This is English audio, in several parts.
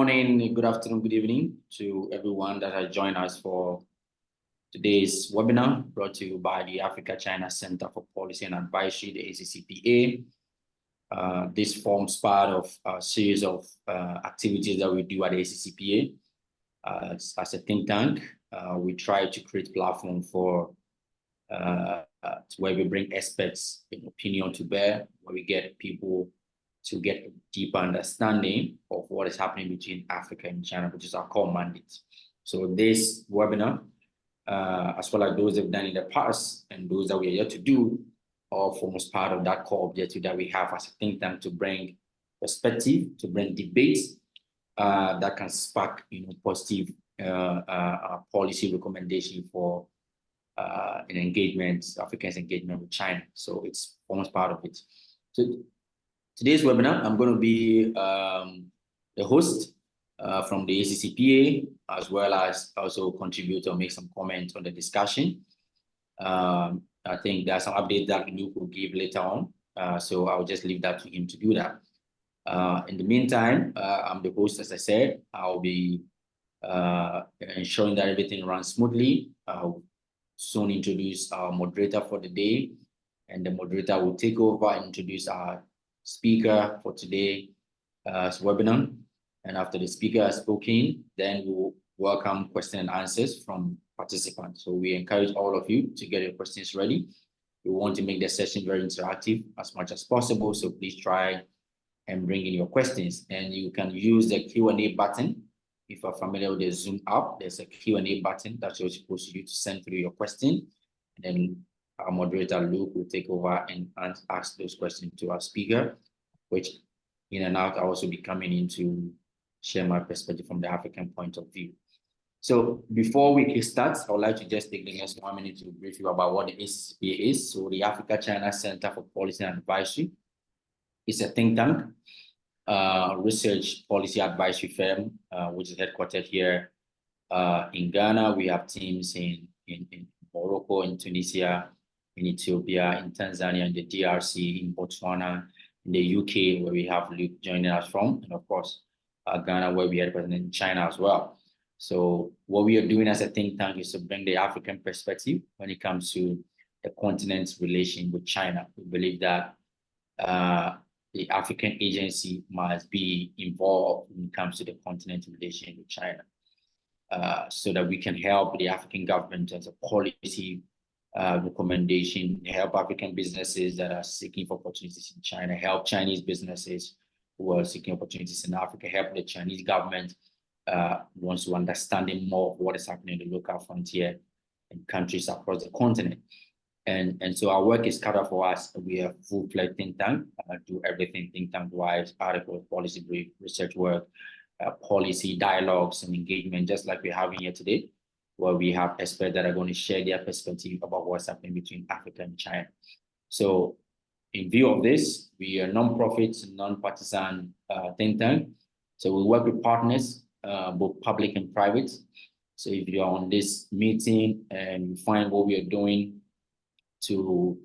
morning, good afternoon, good evening to everyone that has joined us for today's webinar brought to you by the Africa-China Center for Policy and Advisory, the ACCPA. This forms part of a series of activities that we do at the ACCPA. As a think tank, we try to create platform for where we bring experts in opinion to bear, where we get people to get a deeper understanding of what is happening between Africa and China, which is our core mandate. So this webinar, as well as those that have done in the past and those that we are yet to do, all forms part of that core objective that we have as a think tank to bring perspective, to bring debates that can spark, positive policy recommendation for an engagement, Africa's engagement with China. So it's almost part of it. So today's webinar, I'm going to be the host from the ACCPA, as well as also contribute or make some comments on the discussion. I think there's some updates that Luke will give later on, so I'll just leave that to him to do that. In the meantime, I'm the host, as I said. I'll be ensuring that everything runs smoothly. I'll soon introduce our moderator for the day, and the moderator will take over and introduce our speaker for today's webinar. And after the speaker has spoken, then we'll welcome questions and answers from participants. So we encourage all of you to get your questions ready. We want to make the session very interactive as much as possible. So please try and bring in your questions. And you can use the Q&A button. If you're familiar with the Zoom app, there's a Q&A button that you're supposed to use to send through your question. And then our moderator, Luke, will take over and ask those questions to our speaker, which in and out, I'll also be coming in to share my perspective from the African point of view. So before we start, I would like to just take the next 1 minute to brief you about what the ACCPA is. So the Africa-China Center for Policy and Advisory is a think tank, research policy advisory firm, which is headquartered here in Ghana. We have teams in Morocco, in Tunisia, in Ethiopia, in Tanzania, in the DRC, in Botswana, in the UK, where we have Luke joining us from, and of course, Ghana, where we are represented in China as well. So what we are doing as a think tank is to bring the African perspective when it comes to the continent's relation with China. We believe that the African agency must be involved when it comes to the continent's relation with China, so that we can help the African government as a policy recommendation, help African businesses that are seeking for opportunities in China, help Chinese businesses who are seeking opportunities in Africa, help the Chinese government wants to understand more of what is happening in the local frontier in countries across the continent. And so our work is cut off for us. We are full-fledged think tank, do everything think tank-wise, articles, policy brief, research work, policy dialogues and engagement, just like we're having here today, where we have experts that are going to share their perspective about what's happening between Africa and China. So in view of this, we are non-profit, non-partisan think tank. So we work with partners, both public and private. So if you are on this meeting and you find what we are doing to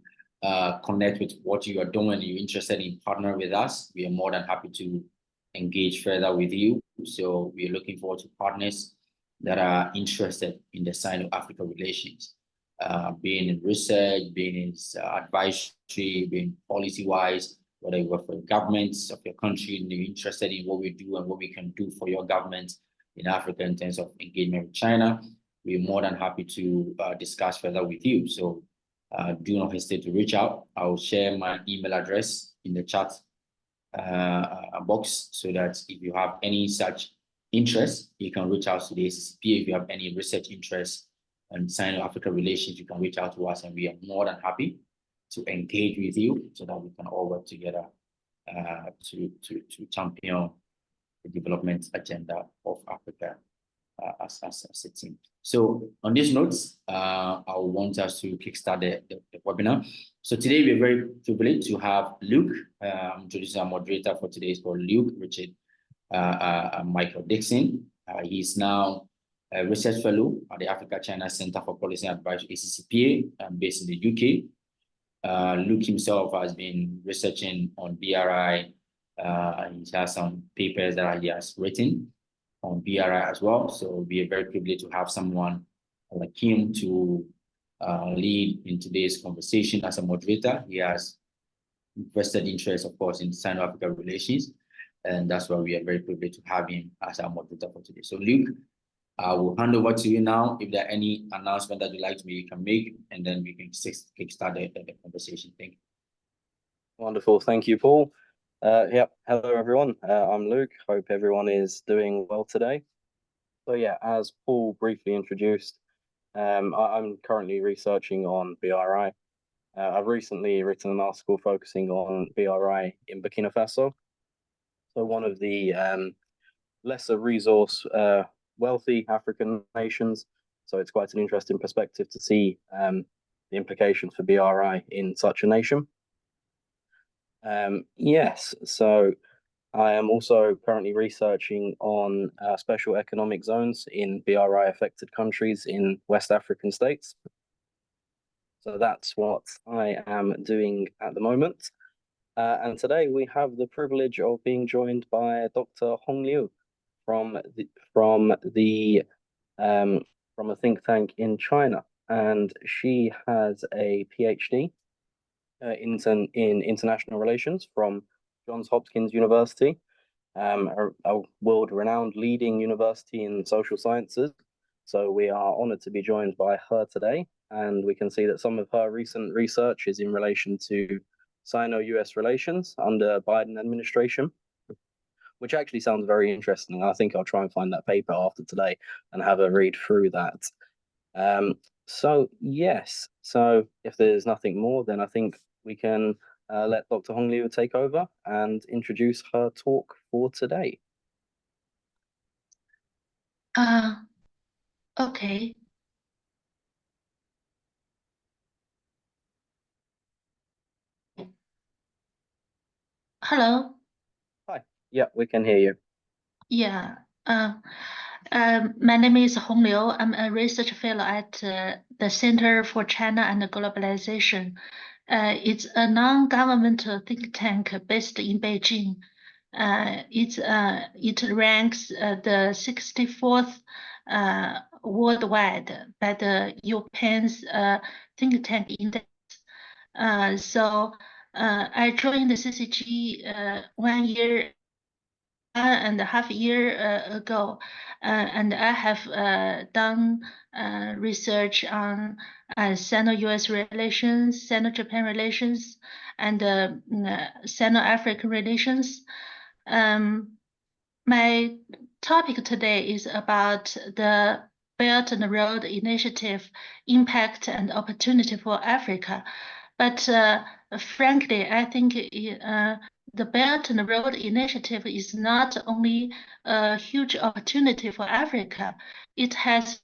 connect with what you are doing and you're interested in partner with us, we are more than happy to engage further with you. So we are looking forward to partners that are interested in the Sino-Africa relations, being in research, being in advisory, being policy-wise, whether you work for the governments of your country and you're interested in what we do and what we can do for your government in Africa in terms of engagement with China, we're more than happy to discuss further with you. So do not hesitate to reach out. I'll share my email address in the chat box so that if you have any such interest, you can reach out to the ACCPA. If you have any research interest in Sino-Africa relations, you can reach out to us, and we are more than happy to engage with you so that we can all work together to champion the development agenda of Africa as a team. So on these notes, I want us to kickstart the webinar. So today we're very privileged to have Luke. Introducing our moderator for today is called Luke Richard Michael Dixon. He's now a research fellow at the Africa-China Center for Policy and Advisory, ACCPA, based in the UK. Luke himself has been researching on BRI. He has some papers that he has written. on BRI as well. So we are very privileged to have someone like him to lead in today's conversation as a moderator. He has vested interest, of course, in Sino-African relations, and that's why we are very privileged to have him as our moderator for today. So Luke, I will hand over to you now. If there are any announcement that you'd like me, you can make, and then we can kickstart the conversation. Thank you. Wonderful. Thank you, Paul. Yep. Hello, everyone. I'm Luke. Hope everyone is doing well today. So yeah, as Paul briefly introduced, I'm currently researching on BRI. I've recently written an article focusing on BRI in Burkina Faso. So one of the lesser resource wealthy African nations. So it's quite an interesting perspective to see the implications for BRI in such a nation. Yes, so I am also currently researching on special economic zones in BRI affected countries in West African states. So that's what I am doing at the moment. And today we have the privilege of being joined by Dr. Hong Liu from a think tank in China, and she has a PhD in international relations from Johns Hopkins University, a world-renowned leading university in social sciences. So we are honored to be joined by her today, and we can see that some of her recent research is in relation to Sino-US relations under Biden administration, which actually sounds very interesting. I think I'll try and find that paper after today and have a read through that. So yes, so if there's nothing more, then I think we can let Dr. Hong Liu take over and introduce her talk for today. Okay. Hello. Hi. Yeah, we can hear you. Yeah. My name is Hong Liu. I'm a research fellow at the Center for China and Globalization. It's a non-governmental think tank based in Beijing. It ranks the 64th worldwide by the European's think tank index. So I joined the CCG 1.5 years ago, and I have done research on Sino-US relations, Sino-Japan relations, and Sino-African relations. My topic today is about the Belt and Road Initiative impact and opportunity for Africa. But frankly, I think the Belt and Road Initiative is not only a huge opportunity for Africa, it has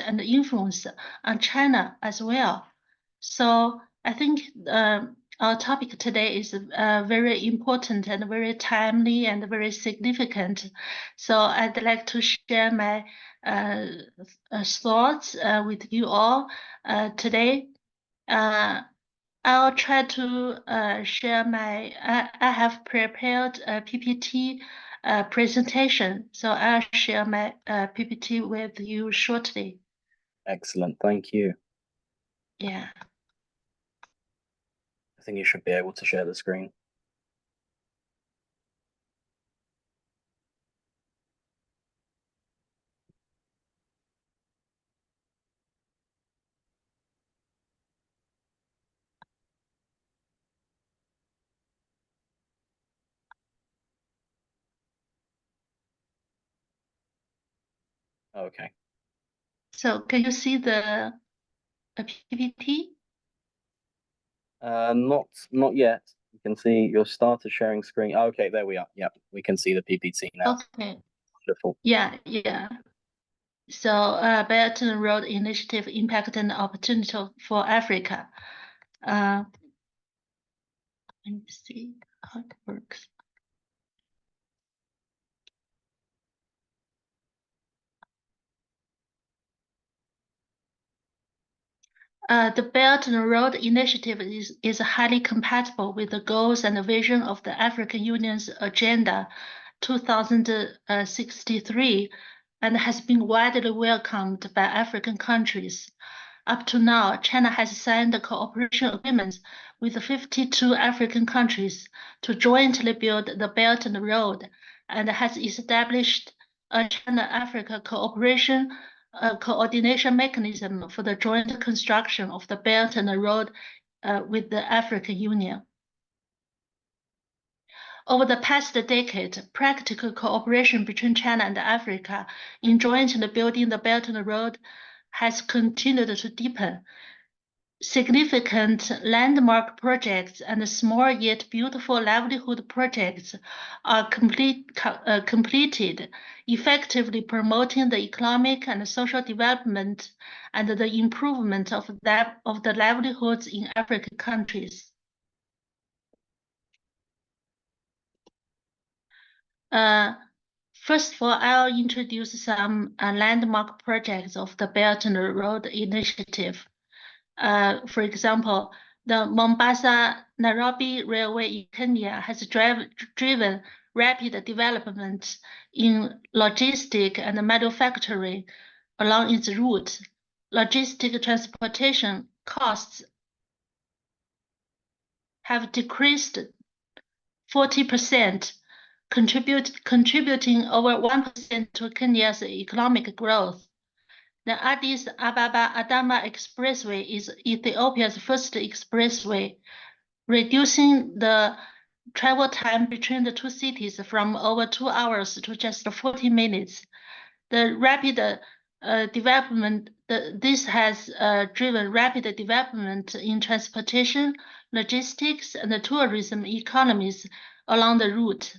an influence on China as well. So I think our topic today is very important and very timely and very significant. So I'd like to share my thoughts with you all today. I'll try to share my, I have prepared a PPT presentation, so I'll share my PPT with you shortly. Excellent, thank you. Yeah. I think you should be able to share the screen. Okay. So can you see the PPT? Not yet. You can see your starter sharing screen. Oh, okay, there we are. Yep, we can see the PPT now. Okay. Wonderful. Yeah. So Belt and Road Initiative impact and opportunity for Africa. Let me see how it works. The Belt and Road Initiative is highly compatible with the goals and the vision of the African Union's agenda 2063 and has been widely welcomed by African countries. Up to now, China has signed cooperation agreements with 52 African countries to jointly build the Belt and Road and has established a China-Africa cooperation coordination mechanism for the joint construction of the Belt and Road with the African Union. Over the past decade, practical cooperation between China and Africa in jointly building the Belt and Road has continued to deepen. Significant landmark projects and small yet beautiful livelihood projects are completed, effectively promoting the economic and social development and the improvement of the livelihoods in African countries. First of all, I'll introduce some landmark projects of the Belt and Road Initiative. For example, the Mombasa-Nairobi Railway in Kenya has driven rapid development in logistics and manufacturing along its route. Logistic transportation costs have decreased 40%, contributing over 1% to Kenya's economic growth. The Addis Ababa-Adama Expressway is Ethiopia's first expressway, reducing the travel time between the two cities from over 2 hours to just 40 minutes. The rapid development, this has driven rapid development in transportation, logistics, and the tourism economies along the route.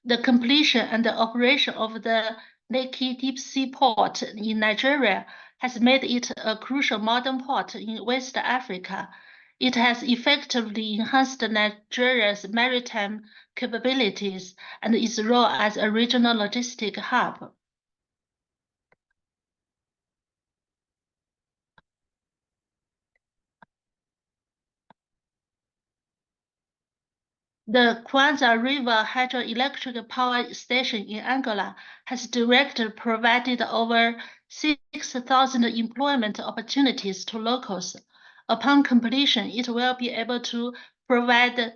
The completion and the operation of the Lekki deep sea port in Nigeria has made it a crucial modern port in West Africa. It has effectively enhanced Nigeria's maritime capabilities and its role as a regional logistic hub. The Kwanza River hydroelectric power station in Angola has directly provided over 6,000 employment opportunities to locals. Upon completion, it will be able to provide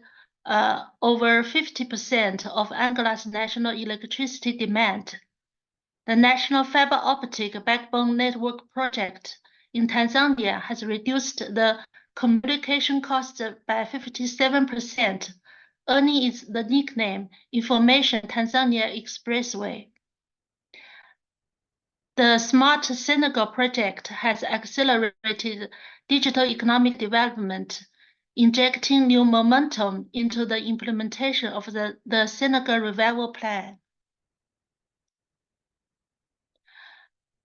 over 50% of Angola's national electricity demand. The National Fiber Optic Backbone Network project in Tanzania has reduced the communication costs by 57%. Earning is the nickname Information Tanzania Expressway. The Smart Senegal project has accelerated digital economic development, injecting new momentum into the implementation of the Senegal Revival Plan.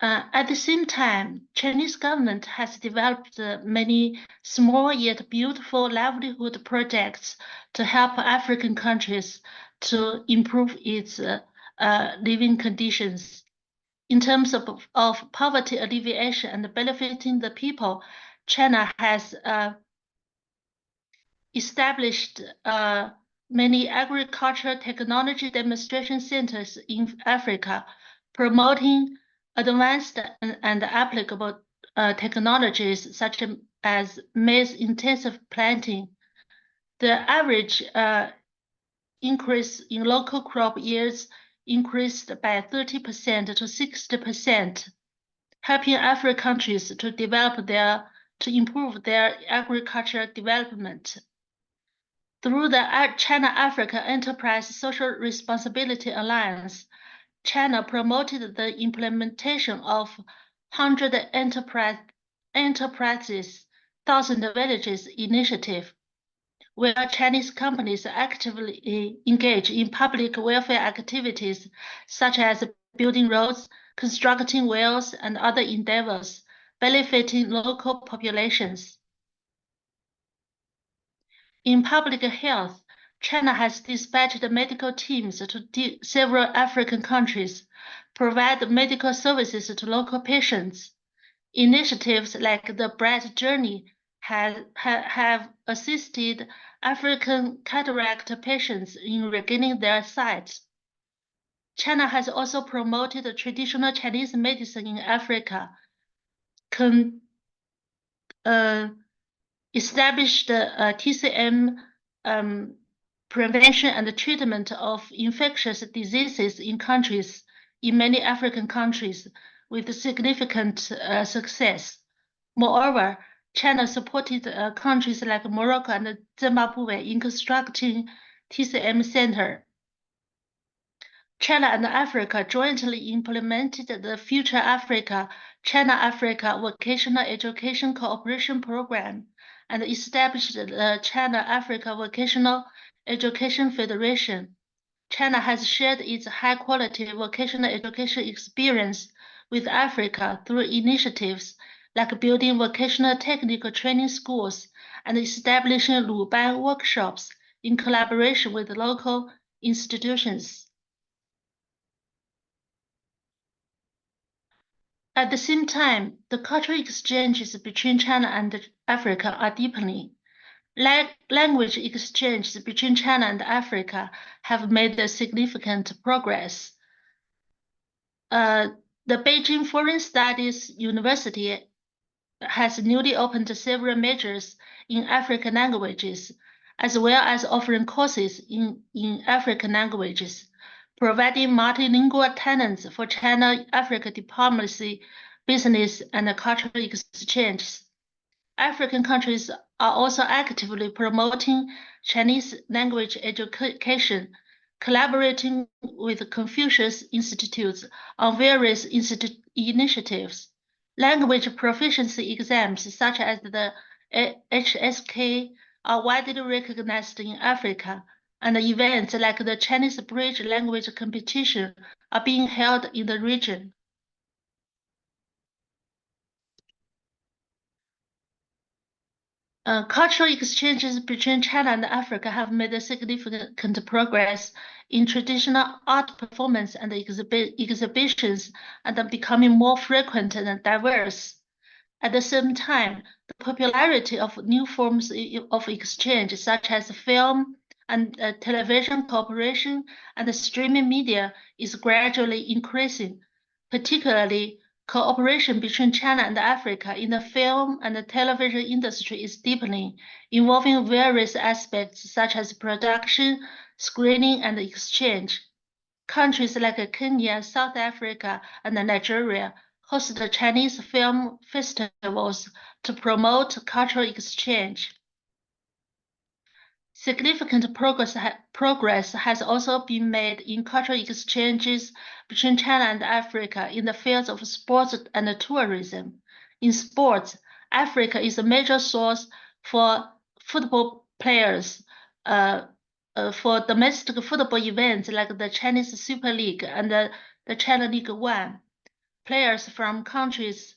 At the same time, Chinese government has developed many small yet beautiful livelihood projects to help African countries to improve its living conditions. In terms of poverty alleviation and benefiting the people, China has established many agricultural technology demonstration centers in Africa, promoting advanced and applicable technologies such as maize-intensive planting. The average increase in local crop yields increased by 30% to 60%, helping African countries to improve their agricultural development. Through the China-Africa Enterprise Social Responsibility Alliance, China promoted the implementation of 100 Enterprises, 1,000 Villages initiative, where Chinese companies actively engage in public welfare activities such as building roads, constructing wells, and other endeavors, benefiting local populations. In public health, China has dispatched medical teams to several African countries, provide medical services to local patients. Initiatives like the Bright Journey have assisted African cataract patients in regaining their sight. China has also promoted traditional Chinese medicine in Africa, established TCM prevention and treatment of infectious diseases in many African countries with significant success. Moreover, China supported countries like Morocco and Zimbabwe in constructing TCM Center. China and Africa jointly implemented the Future Africa, China-Africa Vocational Education Cooperation Program and established the China-Africa Vocational Education Federation. China has shared its high-quality vocational education experience with Africa through initiatives like building vocational technical training schools and establishing Luban workshops in collaboration with local institutions. At the same time, the cultural exchanges between China and Africa are deepening. Language exchanges between China and Africa have made significant progress. The Beijing Foreign Studies University has newly opened several majors in African languages, as well as offering courses in African languages, providing multilingual talents for China-Africa diplomacy, business, and cultural exchanges. African countries are also actively promoting Chinese language education, collaborating with Confucius Institutes on various initiatives. Language proficiency exams such as the HSK are widely recognized in Africa, and events like the Chinese Bridge Language Competition are being held in the region. Cultural exchanges between China and Africa have made significant progress in traditional art performance and exhibitions and are becoming more frequent and diverse. At the same time, the popularity of new forms of exchange, such as film and television cooperation and streaming media, is gradually increasing, particularly cooperation between China and Africa in the film and the television industry is deepening, involving various aspects such as production, screening, and exchange. Countries like Kenya, South Africa, and Nigeria host Chinese film festivals to promote cultural exchange. Significant progress has also been made in cultural exchanges between China and Africa in the fields of sports and tourism. In sports, Africa is a major source for football players for domestic football events like the Chinese Super League and the China League One. Players from countries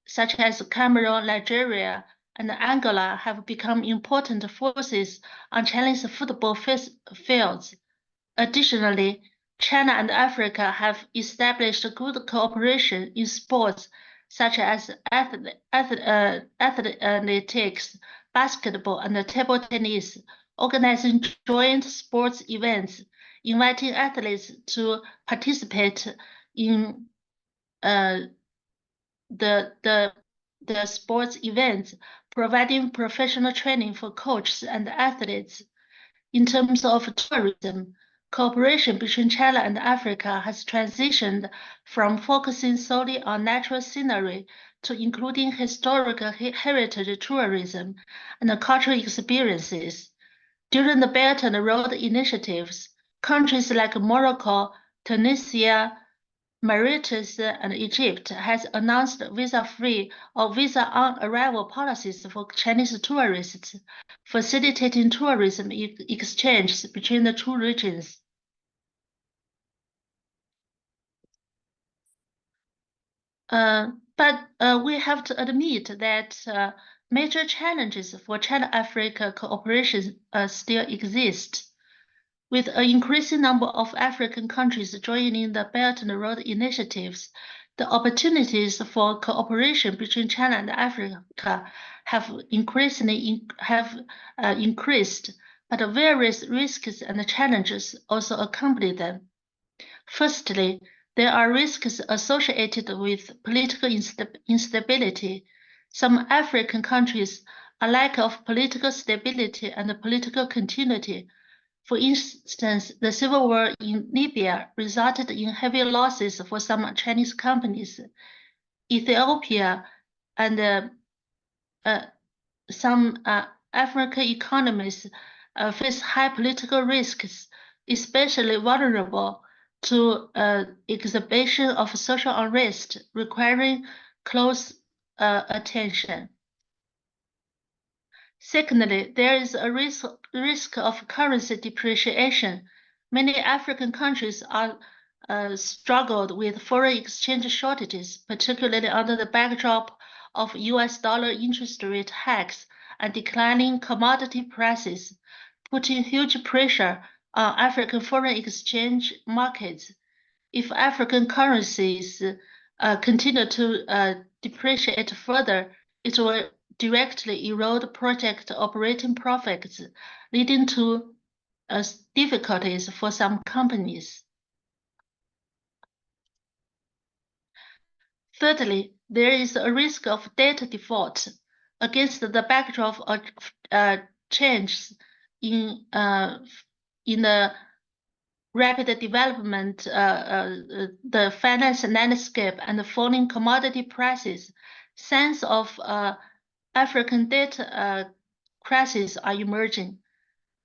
such as Cameroon, Nigeria, and Angola have become important forces on Chinese football fields. Additionally, China and Africa have established good cooperation in sports such as athletics, basketball, and table tennis, organizing joint sports events, inviting athletes to participate in the sports events, providing professional training for coaches and athletes. In terms of tourism, cooperation between China and Africa has transitioned from focusing solely on natural scenery to including historical heritage tourism and cultural experiences. During the Belt and Road initiatives, countries like Morocco, Tunisia, Mauritius, and Egypt has announced visa-free or visa-on-arrival policies for Chinese tourists, facilitating tourism exchanges between the two regions. But we have to admit that major challenges for China-Africa cooperation still exist. With an increasing number of African countries joining the Belt and Road initiatives, The opportunities for cooperation between China and Africa have increased, but various risks and challenges also accompany them. Firstly, there are risks associated with political instability. Some African countries, a lack of political stability and political continuity. For instance, the civil war in Libya resulted in heavy losses for some Chinese companies. Ethiopia and some African economies face high political risks, especially vulnerable to exacerbation of social unrest, requiring close attention. Secondly, there is a risk of currency depreciation. Many African countries are struggled with foreign exchange shortages, particularly under the backdrop of US dollar interest rate hikes and declining commodity prices, putting huge pressure on African foreign exchange markets. If African currencies continue to depreciate further, it will directly erode project operating profits, leading to difficulties for some companies. Thirdly, there is a risk of debt default. Against the backdrop of changes in the rapid development, the finance landscape, and the falling commodity prices, signs of African debt crisis are emerging.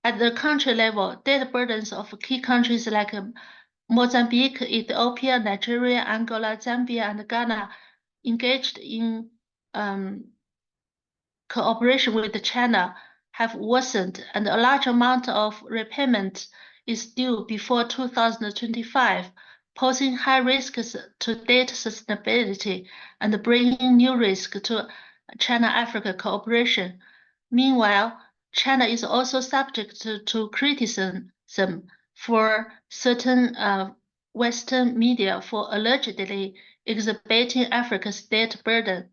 At the country level, debt burdens of key countries like Mozambique, Ethiopia, Nigeria, Angola, Zambia, and Ghana engaged in cooperation with China have worsened, and a large amount of repayment is due before 2025, posing high risks to debt sustainability and bringing new risk to China-Africa cooperation. Meanwhile, China is also subject to criticism for certain Western media for allegedly exacerbating Africa's debt burden.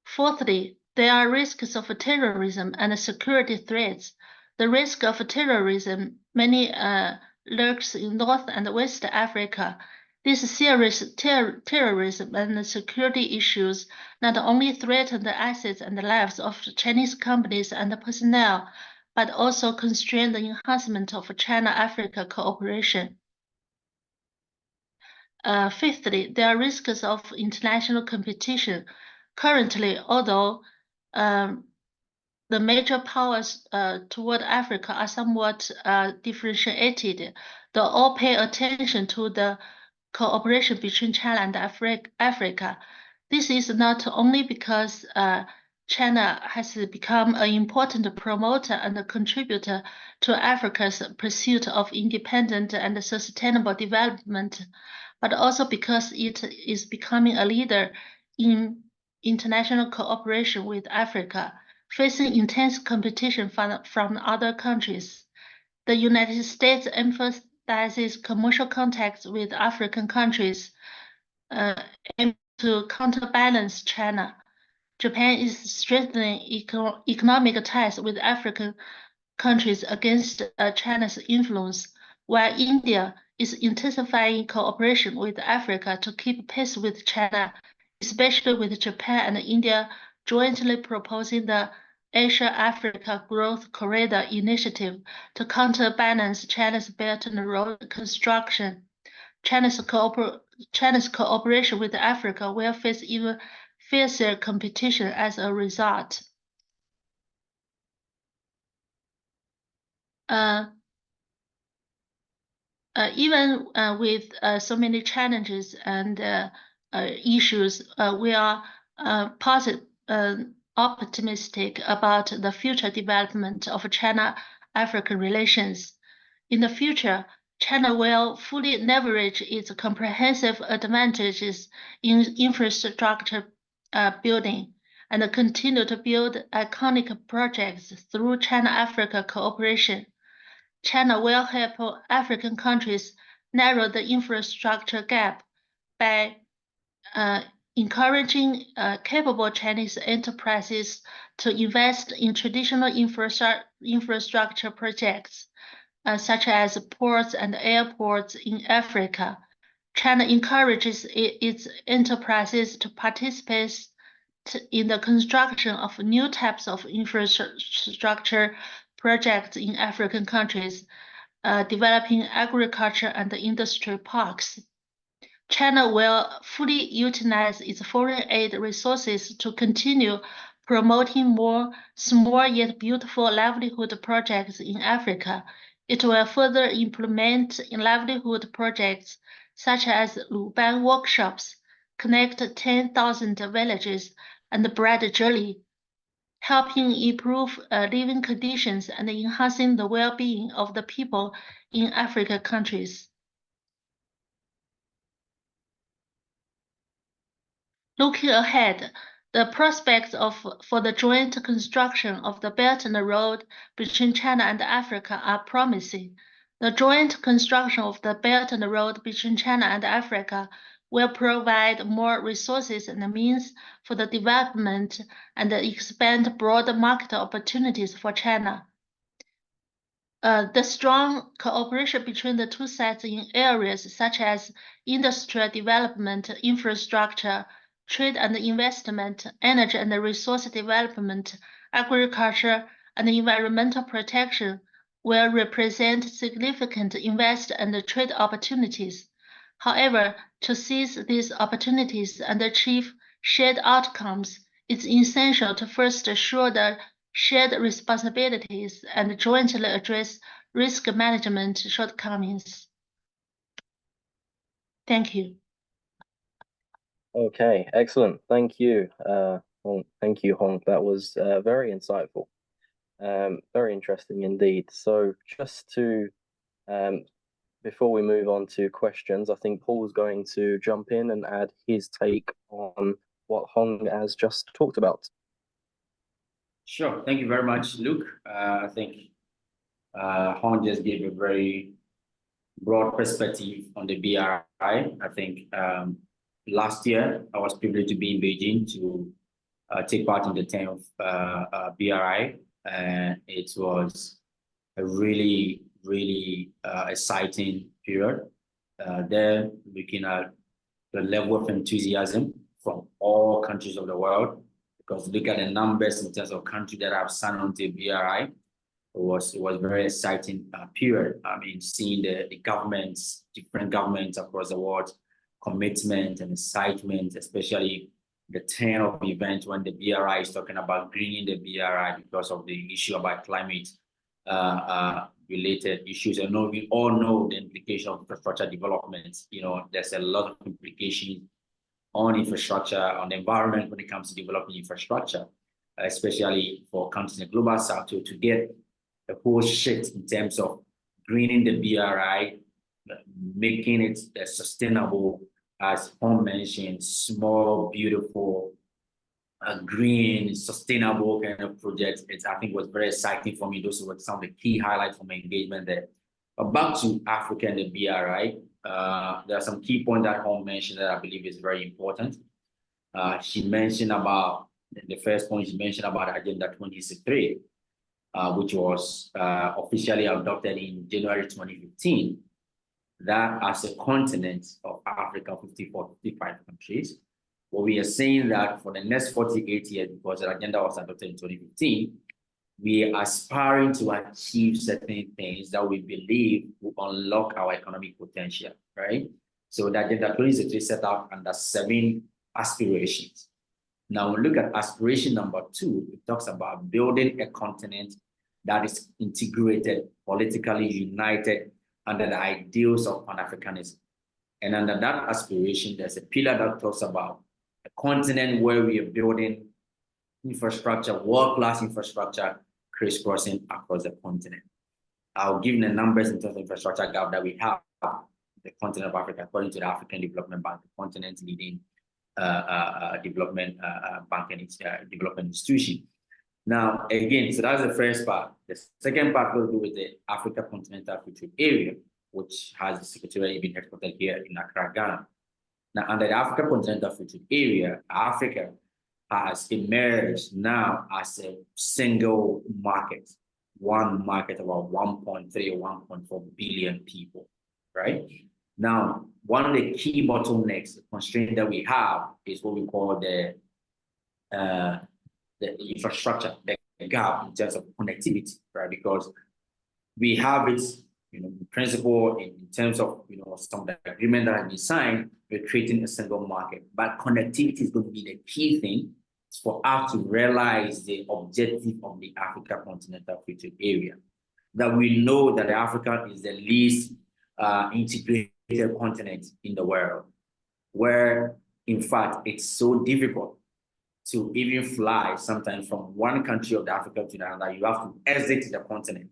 Fourthly, there are risks of terrorism and security threats. The risk of terrorism many lurks in North and West Africa. These serious terrorism and security issues not only threaten the assets and the lives of Chinese companies and personnel, but also constrain the enhancement of China-Africa cooperation. Fifthly, there are risks of international competition. Currently, although the major powers toward Africa are somewhat differentiated, they all pay attention to the cooperation between China and Africa. This is not only because China has become an important promoter and a contributor to Africa's pursuit of independent and sustainable development, but also because it is becoming a leader in international cooperation with Africa, facing intense competition from other countries. The United States emphasizes commercial contacts with African countries, aiming to counterbalance China. Japan is strengthening economic ties with African countries against China's influence, while India is intensifying cooperation with Africa to keep pace with China, especially with Japan and India jointly proposing the Asia-Africa Growth Corridor Initiative to counterbalance China's Belt and Road construction. China's cooperation with Africa will face even fiercer competition as a result. Even with so many challenges and issues, we are optimistic about the future development of China-African relations. In the future, China will fully leverage its comprehensive advantages in infrastructure building and continue to build iconic projects through China-Africa cooperation. China will help African countries narrow the infrastructure gap by encouraging capable Chinese enterprises to invest in traditional infrastructure projects, such as ports and airports in Africa. China encourages its enterprises to participate in the construction of new types of infrastructure projects in African countries, developing agriculture and industry parks. China will fully utilize its foreign aid resources to continue promoting more small yet beautiful livelihood projects in Africa. It will further implement livelihood projects such as Luban workshops, connect 10,000 villages, and bread jelly, helping improve living conditions and enhancing the well-being of the people in African countries. Looking ahead, the prospects for the joint construction of the Belt and Road between China and Africa are promising. The joint construction of the Belt and Road between China and Africa will provide more resources and means for the development and expand broader market opportunities for China. The strong cooperation between the two sides in areas such as industrial development, infrastructure, trade and investment, energy and resource development, agriculture, and environmental protection will represent significant invest and trade opportunities. However, to seize these opportunities and achieve shared outcomes, it's essential to first assure the shared responsibilities and jointly address risk management shortcomings. Thank you. Okay, excellent. Thank you, Hong. Thank you, Hong. That was very insightful. Very interesting indeed. So just to, before we move on to questions, I think Paul's going to jump in and add his take on what Hong has just talked about. Sure. Thank you very much, Luke. I think Hong just gave a very broad perspective on the BRI. I think last year I was privileged to be in Beijing to take part in the 10th BRI, and it was a really, really exciting period. There, looking at the level of enthusiasm from all countries of the world, because look at the numbers in terms of countries that have signed on to BRI. It was a very exciting period. I mean, seeing the governments, different governments across the world, commitment and excitement, especially the turn of events when the BRI is talking about greening the BRI because of the issue about climate related issues. I know we all know the implication of infrastructure development. You know, there's a lot of implications on infrastructure, on the environment when it comes to developing infrastructure, especially for countries in the global south to get a whole shift in terms of greening the BRI, making it sustainable, as Hong mentioned, small, beautiful, green, sustainable kind of projects. I think was very exciting for me. Those were some of the key highlights from my engagement there. But back to Africa and the BRI, there are some key points that Hong mentioned that I believe is very important. She mentioned about, the first point she mentioned about Agenda 2063, which was officially adopted in January 2015, that as a continent of Africa, 54, 55 countries, what we are saying that for the next 48 years, because the agenda was adopted in 2015, we are aspiring to achieve certain things that we believe will unlock our economic potential, right? So the Agenda 2063 set out under 7 aspirations. Now we look at aspiration number 2, it talks about building a continent that is integrated, politically united under the ideals of Pan-Africanism. And under that aspiration, there's a pillar that talks about a continent where we are building infrastructure, world-class infrastructure, crisscrossing across the continent. I'll give you the numbers in terms of infrastructure gap that we have the continent of Africa, according to the African Development Bank, the continent's leading development bank and its development institution. Now, again, so that's the first part. The second part will do with the Africa Continental Free Trade Area. which has the secretariat even headquartered here in Accra, Ghana. Now, under the Africa Continental Free Trade Area, Africa has emerged now as a single market, one market about 1.3 or 1.4 billion people, right? Now, one of the key bottlenecks, the constraint that we have is what we call the infrastructure, the gap in terms of connectivity, right? Because we have it, in principle, in terms of, some of the agreement that has been signed, we're creating a single market. But connectivity is going to be the key thing for us to realize the objective of the Africa Continental Free Trade Area. That we know that Africa is the least integrated continent in the world, where, in fact, it's so difficult to even fly sometimes from one country of Africa to another. You have to exit the continent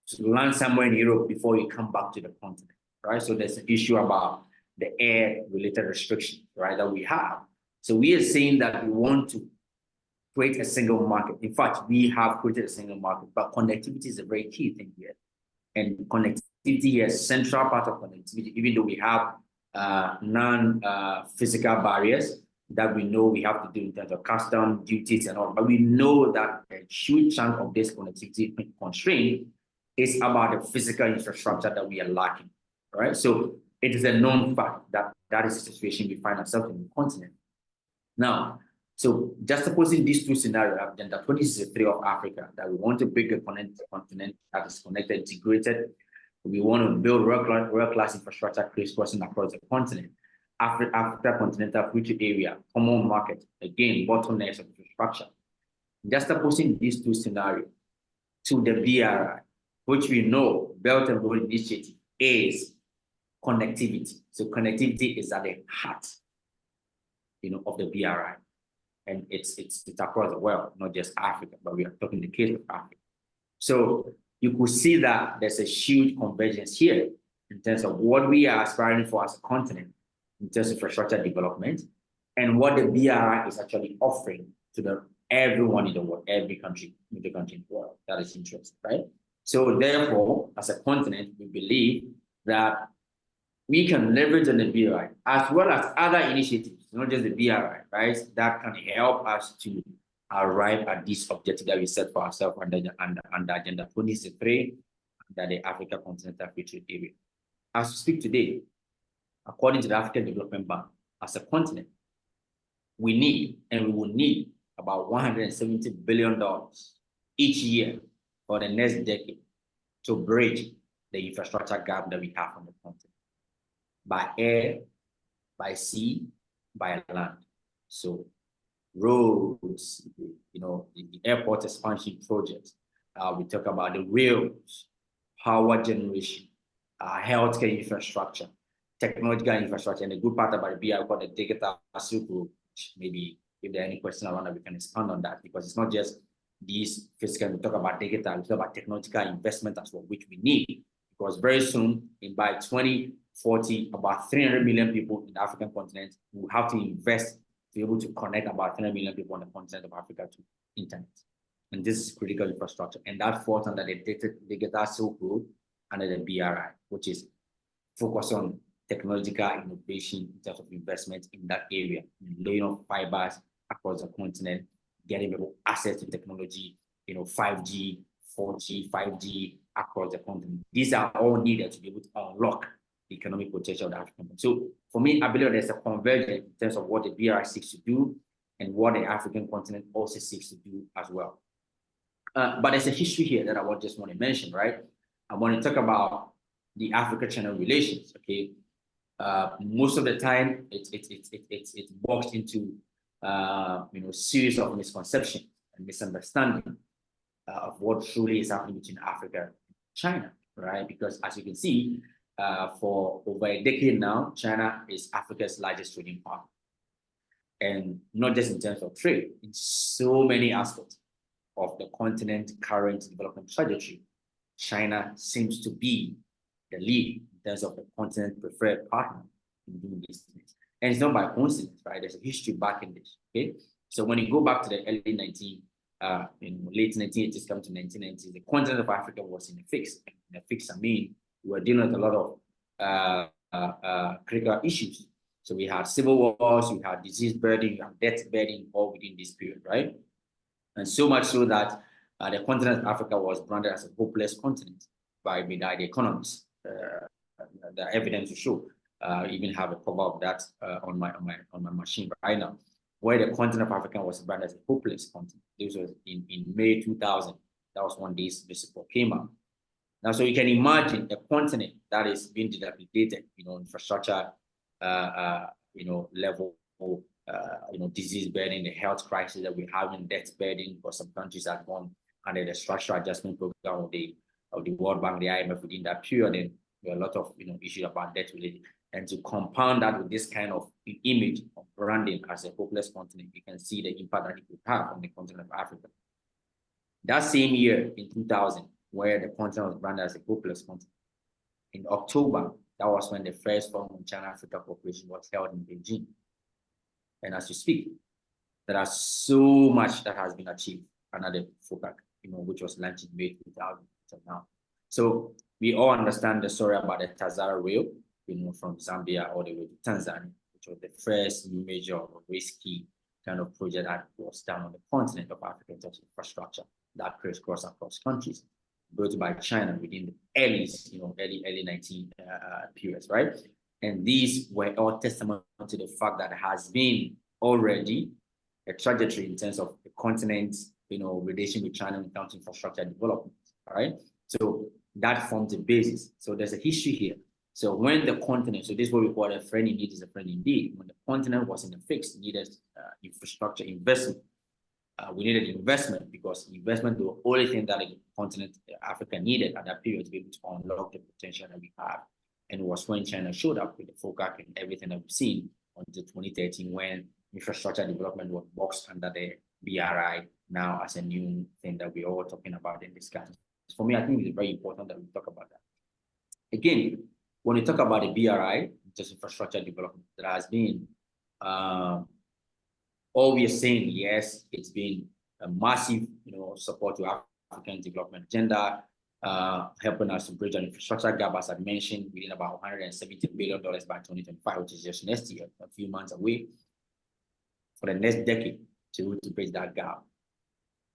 to land somewhere in Europe before you come back to the continent, right? So there's an issue about the air-related restrictions, right, that we have. So we are saying that we want to create a single market. In fact, we have created a single market, but connectivity is a very key thing here. And connectivity is a central part of connectivity, even though we have non-physical barriers that we know we have to do in terms of custom duties and all, but we know that a huge chunk of this connectivity constraint is about the physical infrastructure that we are lacking, right? So it is a known fact that that is the situation we find ourselves in the continent. Now, so juxtaposing these two scenarios, Agenda 2063 of Africa, that we want to build a continent that is connected, integrated. We want to build world-class infrastructure crisscrossing across the continent. Africa Continental Free Trade Area, common market, again, bottlenecks of infrastructure. Juxtaposing these two scenarios to the BRI, which we know Belt and Road Initiative is connectivity. So connectivity is at the heart, of the BRI. And it's across the world, not just Africa, but we are talking the case of Africa. So you could see that there's a huge convergence here in terms of what we are aspiring for as a continent, in terms of infrastructure development, and what the BRI is actually offering to everyone in the world, every country, in the world that is interested, right? So therefore, as a continent, we believe that we can leverage on the BRI as well as other initiatives, not just the BRI, right? That can help us to arrive at this objective that we set for ourselves under Agenda 2063, under the Africa Continental Free Trade Area. As we speak today, according to the African Development Bank, as a continent, we need, and we will need, about $170 billion each year for the next decade to bridge the infrastructure gap that we have on the continent, by air, by sea, by land. So roads, the airport expansion projects, we talk about the rails, power generation, healthcare infrastructure, technological infrastructure, and the good part about the BRI called the digital Silk Road, which maybe if there are any questions around that, we can expand on that, because it's not just these physical, we talk about digital, we talk about technological investment as well, which we need, because very soon, by 2040, about 300 million people in the African continent will have to invest to be able to connect about 300 million people on the continent of Africa to internet. And this is critical infrastructure. And that falls under the digital Silk Road, under the BRI, which is focused on technological innovation in terms of investment in that area, laying off fibers across the continent, getting people access to technology, 5G, 4G, 5G across the continent. These are all needed to be able to unlock the economic potential of the African continent. So for me, I believe there's a convergence in terms of what the BRI seeks to do and what the African continent also seeks to do as well. But there's a history here that I just want to mention, right? I want to talk about the Africa-China relations, okay? Most of the time, it's boxed into series of misconceptions and misunderstanding of what truly is happening between Africa and China, right? Because as you can see, for over a decade now, China is Africa's largest trading partner. And not just in terms of trade, in so many aspects of the continent's current development trajectory, China seems to be the lead in terms of the continent's preferred partner in doing business. And it's not by coincidence, right? There's a history back in this, okay? So when you go back to the late 1980s, come to 1990s, the continent of Africa was in a fix. In a fix, I mean, we were dealing with a lot of critical issues. So we had civil wars, we had disease burden, we had death burden, all within this period, right? And so much so that the continent of Africa was branded as a hopeless continent by the economists. The evidence to show. Even have a cover of that on my machine right now, where the continent of Africa was branded as a hopeless continent. This was in May 2000. That was one this report came out. Now, so you can imagine a continent that is being dilapidated, infrastructure, level, disease burden, the health crisis that we have in death burden, because some countries have gone under the structural adjustment program of the World Bank, the IMF within that period, and there are a lot of issues about debt related. And to compound that with this kind of image of branding as a hopeless continent, you can see the impact that it could have on the continent of Africa. That same year in 2000, where the continent was branded as a hopeless continent, in October, that was when the first Forum on China-Africa Cooperation was held in Beijing. And as you speak, there is so much that has been achieved under the FOCAC, which was launched in May 2000 until now. So we all understand the story about the Tazara Rail, from Zambia all the way to Tanzania, which was the first major risky kind of project that was done on the continent of Africa in terms of infrastructure that crisscrossed across countries, built by China within the early 19 periods, right? And these were all testament to the fact that there has been already a trajectory in terms of the continent's, relation with China in terms of infrastructure development, all right? So that forms the basis. So there's a history here. So when the continent, so this is what we call a friend in need is a friend indeed. When the continent was in the fix, needed infrastructure investment. We needed investment because investment was the only thing that the continent, Africa, needed at that period to be able to unlock the potential that we have. And it was when China showed up with the FOCAC and everything that we've seen until 2013, when infrastructure development was boxed under the BRI now as a new thing that we're all talking about and discussing. For me, I think it's very important that we talk about that. Again, when we talk about the BRI, just infrastructure development, there has been all we are saying, yes, it's been a massive, support to African development agenda, helping us to bridge an infrastructure gap, as I mentioned, within about $170 billion by 2025, which is just next year, a few months away, for the next decade to bridge that gap.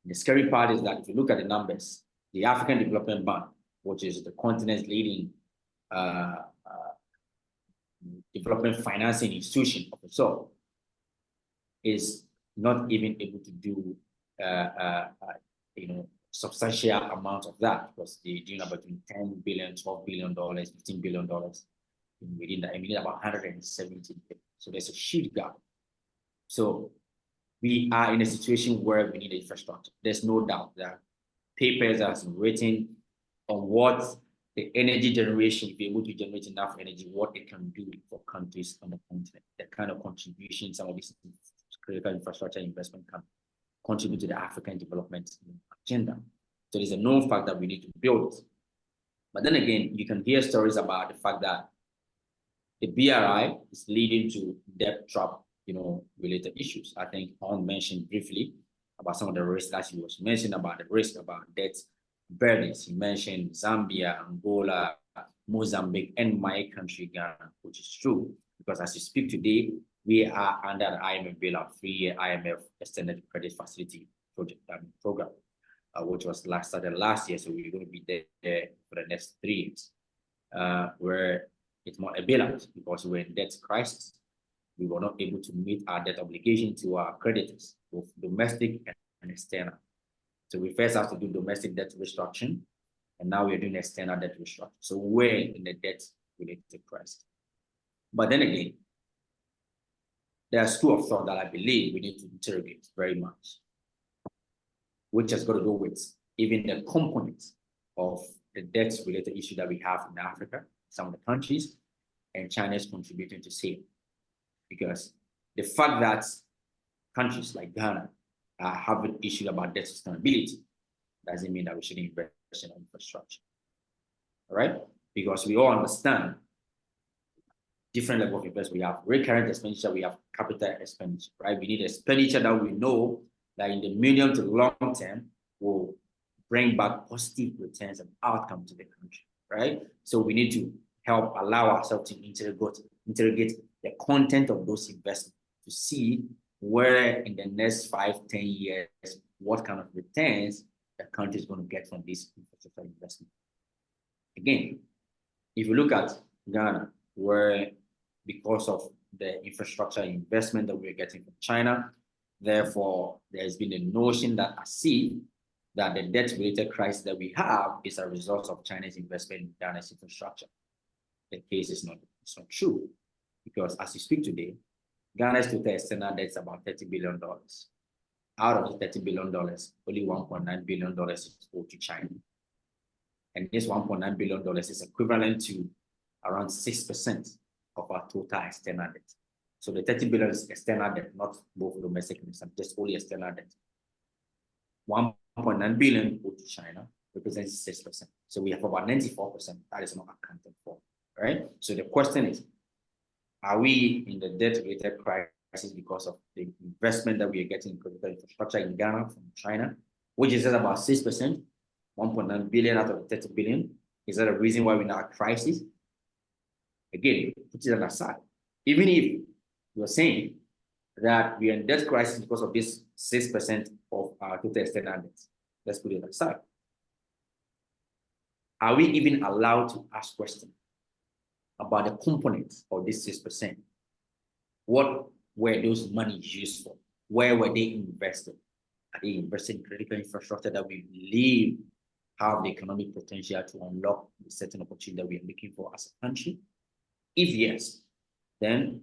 And the scary part is that if you look at the numbers, the African Development Bank, which is the continent's leading development financing institution of itself, is not even able to do substantial amount of that, because they're doing about $10 billion, $12 billion, $15 billion within that. I mean, about 170 billion. So there's a huge gap. So we are in a situation where we need infrastructure. There's no doubt that papers have been written on what the energy generation, if you're able to generate enough energy, what it can do for countries on the continent, the kind of contribution some of these critical infrastructure investment can contribute to the African development agenda. So there's a known fact that we need to build it. But then again, you can hear stories about the fact that the BRI is leading to debt trap, related issues. I think Hong mentioned briefly about some of the risks that he was mentioning about the risk about debt burdens. He mentioned Zambia, Angola, Mozambique, and my country, Ghana, which is true, because as you speak today, we are under the IMF bailout, 3-year IMF extended credit facility program, which was started last year. So we're going to be there for the next 3 years, where it's more a bailout because we're in debt crisis. We were not able to meet our debt obligation to our creditors, both domestic and external. So we first have to do domestic debt restructuring, and now we're doing external debt restructuring. So we're in the debt-related crisis. But then again, there's a school of thought that I believe we need to interrogate very much, which has got to do with even the components of the debt-related issue that we have in Africa, some of the countries, and China is contributing to same. Because the fact that countries like Ghana have an issue about debt sustainability doesn't mean that we shouldn't invest in infrastructure. All right? Because we all understand different level of investment. We have recurrent expenditure, we have capital expenditure, right? We need expenditure that we know that in the medium to long term will bring back positive returns and outcome to the country. right? So we need to help allow ourselves to interrogate the content of those investments to see where in the next 5, 10 years, what kind of returns the country is going to get from this infrastructure investment. Again, if you look at Ghana, where because of the infrastructure investment that we're getting from China, therefore, there's been a notion that that the debt-related crisis that we have is a result of China's investment in Ghana's infrastructure. The case is not true, because as we speak today, Ghana's total external debt is about $30 billion. Out of the $30 billion, only $1.9 billion is owed to China. And this $1.9 billion is equivalent to around 6% of our total external debt. So the $30 billion is external debt, not both domestic and just only external debt. $1.9 billion owed to China represents 6%. So we have about 94% that is not accounted for, right? So the question is, are we in the debt-related crisis because of the investment that we are getting in critical infrastructure in Ghana from China, which is at about 6%, 1.9 billion out of 30 billion? Is that a reason why we're in a crisis? Again, put it aside. Even if you're saying that we are in debt crisis because of this 6% of our total external debt, let's put it aside. Are we even allowed to ask questions about the components of this 6%? What were those monies used for? Where were they invested? Are they invested in critical infrastructure that we believe have the economic potential to unlock the certain opportunity that we are looking for as a country? If yes, then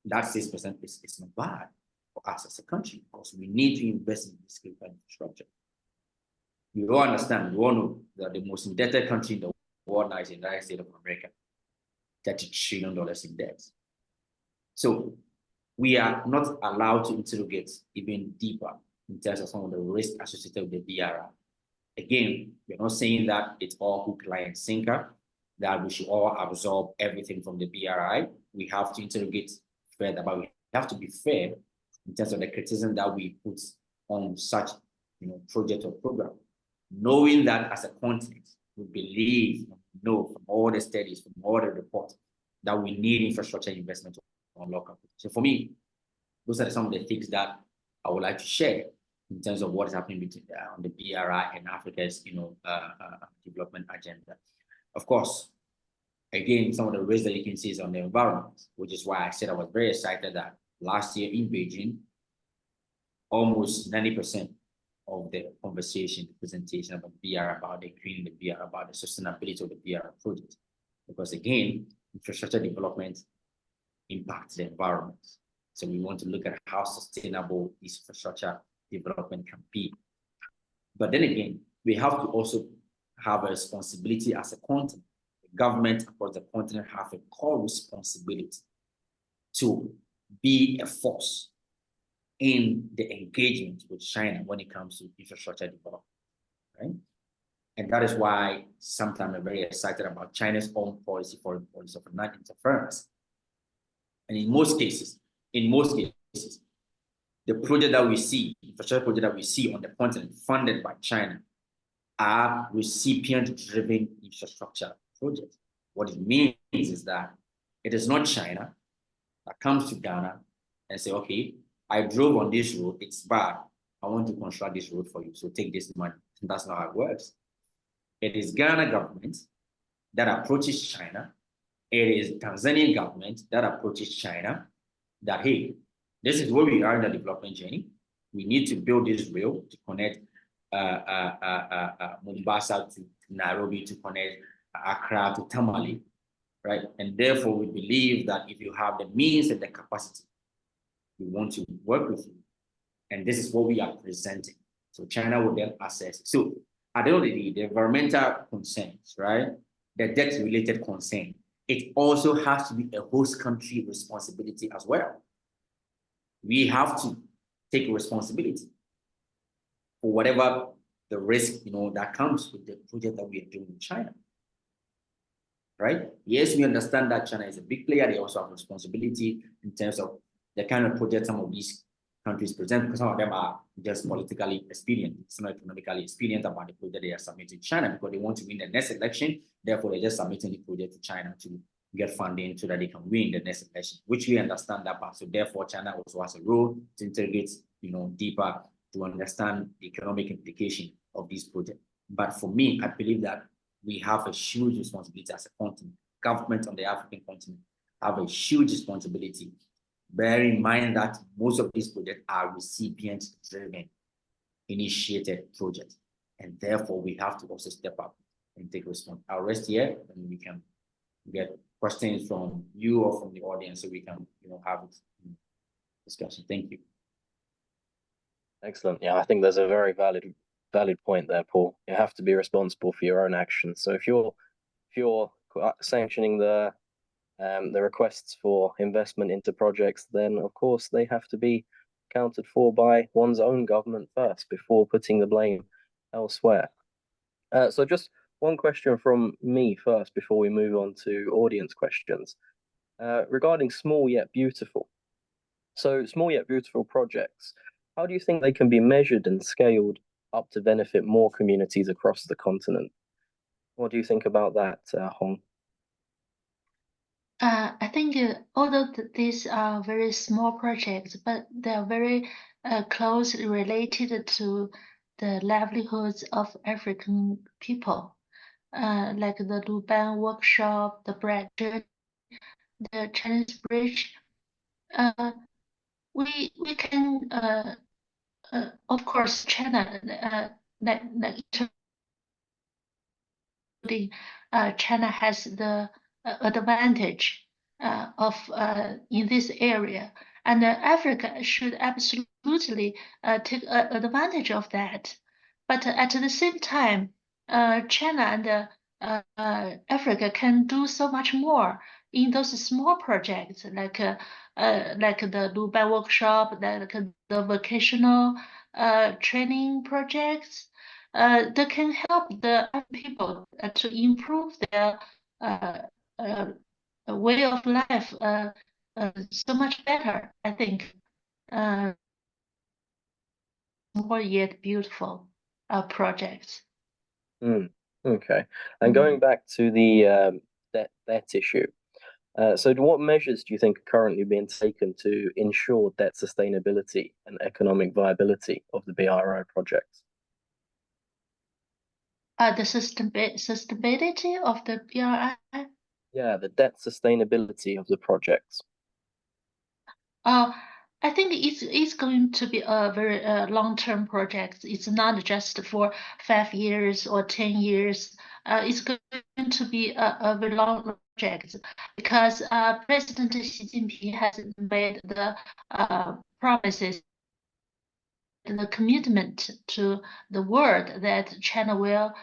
that 6% is not bad for us as a country, because we need to invest in this critical infrastructure. We all understand, we all know that the most indebted country in the world now is the United States of America, $30 trillion in debt. So we are not allowed to interrogate even deeper in terms of some of the risks associated with the BRI. Again, we're not saying that it's all hook, line, and sinker, that we should all absorb everything from the BRI. We have to interrogate further, but we have to be fair in terms of the criticism that we put on such project or program, knowing that as a continent, we believe, know from all the studies, from all the reports, that we need infrastructure investment to unlock our potential. So for me, those are some of the things that I would like to share in terms of what is happening between on the BRI and Africa's development agenda. Of course, again, some of the risks that you can see is on the environment, which is why I said I was very excited that last year in Beijing, almost 90% of the conversation, the presentation about BRI, about the green, the BRI, about the sustainability of the BRI project. Because again, infrastructure development impacts the environment. So we want to look at how sustainable this infrastructure development can be. But then again, we have to also have a responsibility as a continent. The government across the continent have a core responsibility to be a force in the engagement with China when it comes to infrastructure development, right? And that is why sometimes I'm very excited about China's own policy, foreign policy of non-interference. And in most cases, the project that we see, infrastructure project that we see on the continent funded by China are recipient-driven infrastructure projects. What it means is that it is not China that comes to Ghana and say, okay, I drove on this road, it's bad. I want to construct this road for you, so take this money. And that's not how it works. It is Ghana government that approaches China. It is Tanzanian government that approaches China that, hey, this is where we are in the development journey. We need to build this rail to connect Mombasa to Nairobi, to connect Accra to Tamale, right? And therefore, we believe that if you have the means and the capacity, we want to work with you. And this is what we are presenting. So China will then assess. So at the end of the day, the environmental concerns, right? The debt-related concern, it also has to be a host country responsibility as well. We have to take responsibility for whatever the risk, that comes with the project that we are doing in China, right? Yes, we understand that China is a big player. They also have responsibility in terms of the kind of project some of these countries present, because some of them are just politically expedient, it's not economically expedient about the project they are submitting to China because they want to win the next election. Therefore, they're just submitting the project to China to get funding so that they can win the next election, which we understand that part. So therefore, China also has a role to integrate, deeper to understand the economic implication of this project. But for me, I believe that we have a huge responsibility as a continent. Government on the African continent have a huge responsibility. Bear in mind that most of these projects are recipient-driven, initiated projects, and therefore we have to also step up and take response. I'll rest here, and we can get questions from you or from the audience, so we can, have it discussion. Thank you. Excellent. Yeah, I think there's a very valid point there, Paul. You have to be responsible for your own actions. So if you're sanctioning the requests for investment into projects, then of course they have to be accounted for by one's own government first before putting the blame elsewhere. So just one question from me first before we move on to audience questions. Regarding small yet beautiful. So small yet beautiful projects, how do you think they can be measured and scaled up to benefit more communities across the continent? What do you think about that, Hong? I think although these are very small projects, but they are very closely related to the livelihoods of African people, like the Luban workshop, the bread journey, the Chinese bridge. We can of course China China has the advantage of in this area, and Africa should absolutely take advantage of that. But at the same time, China and Africa can do so much more in those small projects, like the Dubai workshop, like the vocational training projects. That can help the people to improve their way of life so much better, I think. More yet beautiful projects. Okay. And going back to the debt issue, so what measures do you think are currently being taken to ensure debt sustainability and economic viability of the BRI projects? The sustainability of the BRI? Yeah, the debt sustainability of the projects. I think it's going to be a very long-term project. It's not just for 5 years or 10 years. It's going to be a very long project because President Xi Jinping has made the promises, the commitment to the world that China will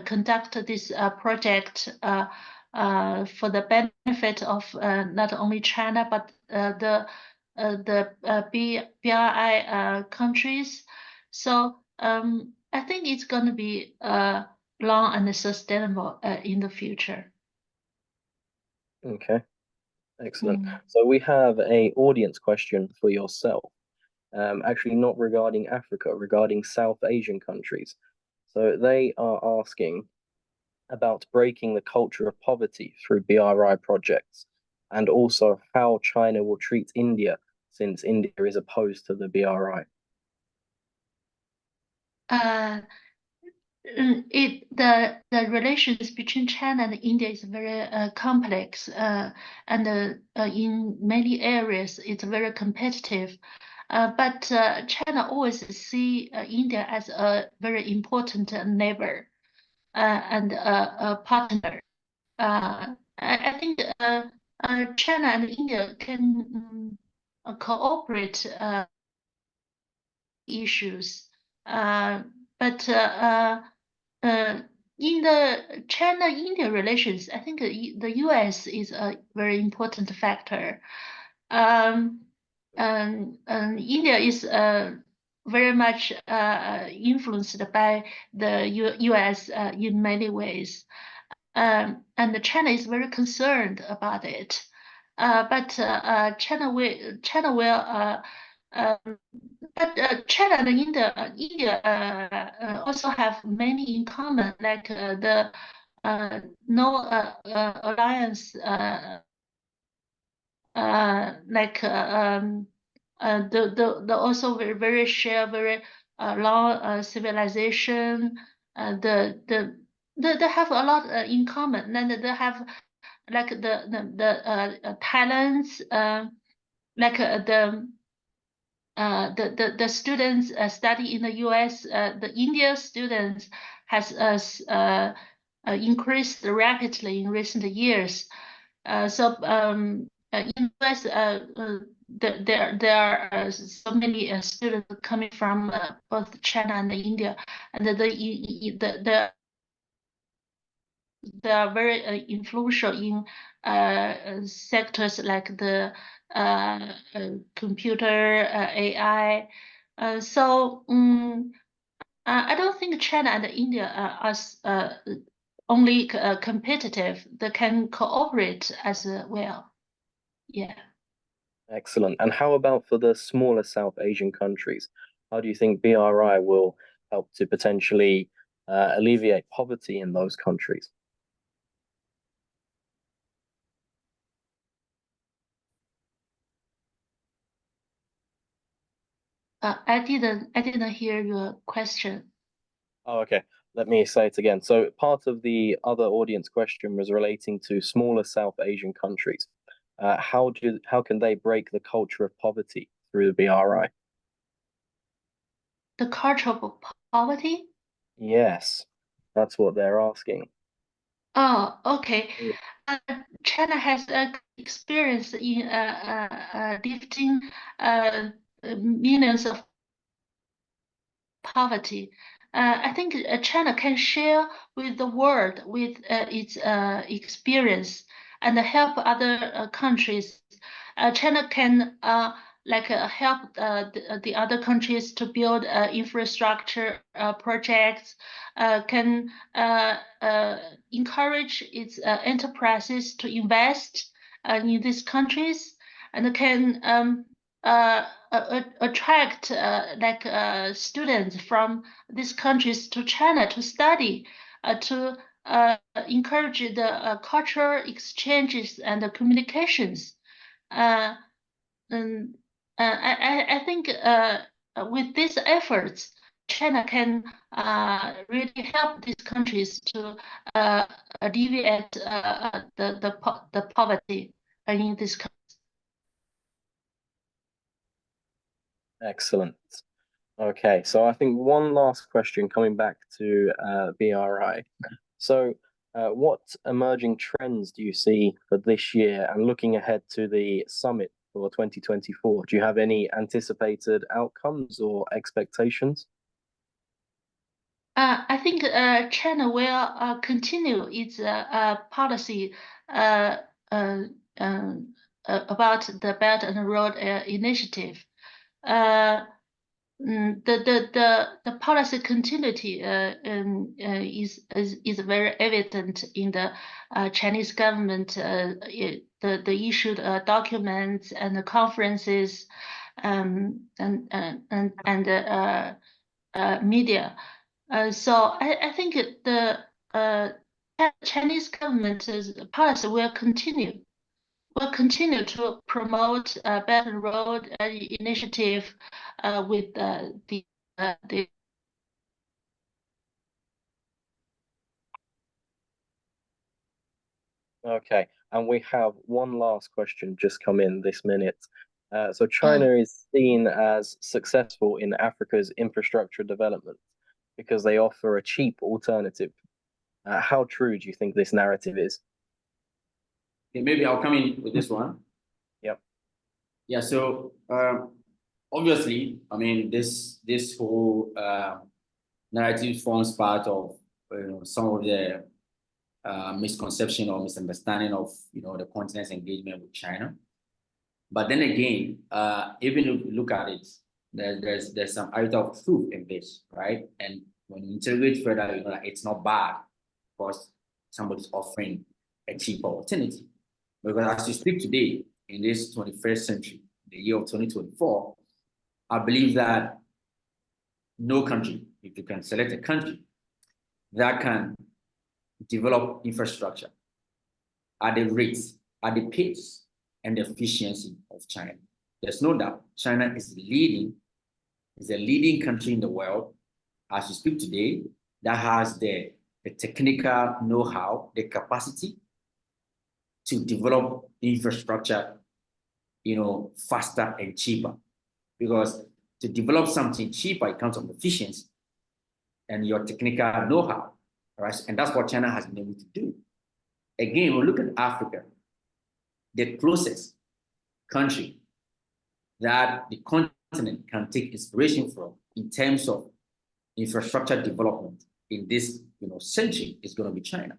conduct this project for the benefit of not only China but the BRI countries. So I think it's going to be long and sustainable in the future. Okay, excellent. So we have an audience question for yourself. Actually not regarding Africa, regarding South Asian countries. So they are asking about breaking the culture of poverty through BRI projects, and also how China will treat India since India is opposed to the BRI. The relations between China and India is very complex, and in many areas it's very competitive. But China always see India as a very important neighbor and a partner. I think China and India can cooperate issues, but in the China-India relations, I think the U.S. is a very important factor. India is very much influenced by the U.S. In many ways, and China is very concerned about it. But China will But China and India also have many in common, like the no alliance, like the also very share very long civilization. They have a lot in common, and they have like the talents, like the students study in the U.S. The India students has increased rapidly in recent years. In US, there are so many students coming from both China and India, and they are very influential in sectors like the computer, AI. I don't think China and India are only competitive. They can cooperate as well. Yeah. Excellent. And how about for the smaller South Asian countries? How do you think BRI will help to potentially alleviate poverty in those countries? I didn't hear your question. Oh, okay. Let me say it again. So part of the other audience question was relating to smaller South Asian countries. How can they break the culture of poverty through the BRI? The culture of poverty? Yes, that's what they're asking. Oh, okay. Yeah. China has experience in lifting millions of poverty. I think China can share with the world with its experience and help other countries. China can help the other countries to build infrastructure projects, can encourage its enterprises to invest in these countries, and can attract students from these countries to China to study, to encourage the cultural exchanges and the communications. Uh, and I think with these efforts, China can really help these countries to alleviate the poverty in this country. Excellent. Okay, so I think one last question coming back to BRI. So, what emerging trends do you see for this year and looking ahead to the summit for 2024? Do you have any anticipated outcomes or expectations? I think China will continue its policy uh, uh, about the Belt and Road Initiative. Uh, the policy continuity is very evident in the Chinese government, the issued documents and the conferences, and media. So I think the Chinese government's policy will continue to promote Belt and Road Initiative with the. Okay, and we have one last question just come in this minute. So China is seen as successful in Africa's infrastructure development because they offer a cheap alternative. How true do you think this narrative is? Okay, maybe I'll come in with this one. Yep. Yeah, so obviously, I mean, this whole narrative forms part of some of the misconception or misunderstanding of the continent's engagement with China. But then again, even if you look at it, there's some iota of truth in this, right? And when you integrate further, like it's not bad because somebody's offering a cheaper alternative. Because as you speak today, in this 21st century, the year of 2024, I believe that no country, if you can select a country that can develop infrastructure at the rates, at the pace, and the efficiency of China, there's no doubt China is a leading country in the world as we speak today that has the technical know-how, the capacity to develop infrastructure, faster and cheaper. Because to develop something cheaper, it comes from efficiency and your technical know-how, right? And that's what China has been able to do. Again, when we look at Africa, the closest country that the continent can take inspiration from in terms of infrastructure development in this century is going to be China.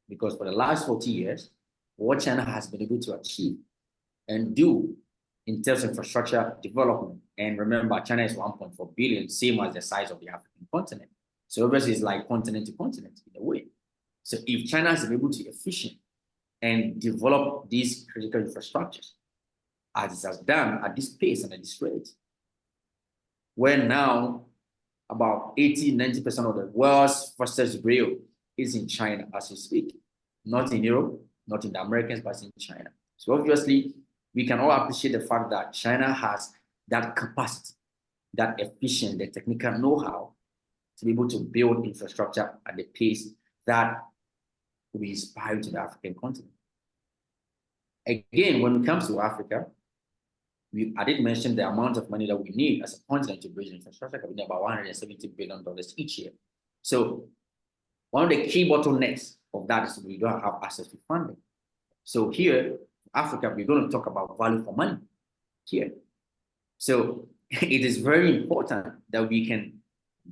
Because for the last 40 years, what China has been able to achieve and do in terms of infrastructure development, and remember, China is 1.4 billion, same as the size of the African continent. So obviously it's like continent to continent in a way. So if China is able to efficient and develop these critical infrastructures, as it has done at this pace and at this rate, where now about 80–90% of the world's fastest rail is in China as we speak, not in Europe, not in the Americans, but in China. So obviously, we can all appreciate the fact that China has that capacity, that efficient, the technical know-how to be able to build infrastructure at the pace that will be inspired to the African continent. Again, when it comes to Africa, I did mention the amount of money that we need as a continent to build infrastructure. We need about $170 billion each year. So one of the key bottlenecks of that is we don't have access to funding. So here, Africa, we're going to talk about value for money here. So it is very important that we can